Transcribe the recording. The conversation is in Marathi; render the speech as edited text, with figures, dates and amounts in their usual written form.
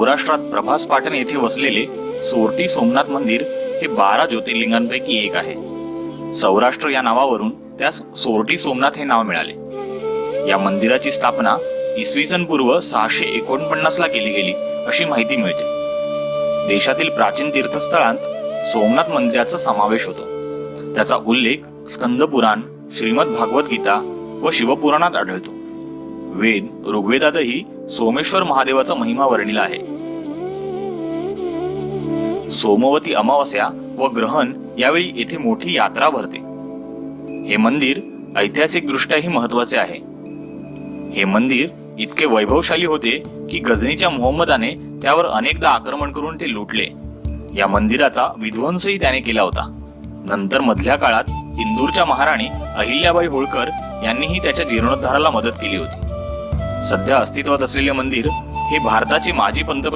सौराष्ट्रात प्रभास पाटण येथे वसलेले सोरटी सोमनाथ मंदिर हे 12 ज्योतिर्लिंगांपैकी एक आहे। सौराष्ट्र या नावावरून त्यास सोरटी सोमनाथ हे नाव मिळाले। या मंदिराची स्थापना इसवी सन पूर्व 649 ला केली गेली अशी माहिती मिळते। देशातील प्राचीन तीर्थस्थळांत सोमनाथ मंदिराचा समावेश होतो। त्याचा उल्लेख स्कंद पुराण, श्रीमद भागवत गीता व शिवपुराणात आढळतो। वेद ऋग्वेदातही सोमेश्वर महादेवाचा महिमा वर्णिला आहे। सोमवती अमावास्या व ग्रहण यावेळी येथे मोठी यात्रा भरते। हे मंदिर ऐतिहासिक दृष्ट्याही महत्त्वाचे आहे। हे मंदिर इतके वैभवशाली होते की गजनीच्या मोहम्मदाने त्यावर अनेकदा आक्रमण करून ते लुटले। या मंदिराचा विध्वंसही त्याने केला होता। नंतर मधल्या काळात इंदूरच्या महाराणी अहिल्याबाई होळकर यांनीही त्याच्या जीर्णोद्धाराला मदत केली होती। सध्या अस्तित्वात असलेले मंदिर हे भारताचे माजी पंतप्रधान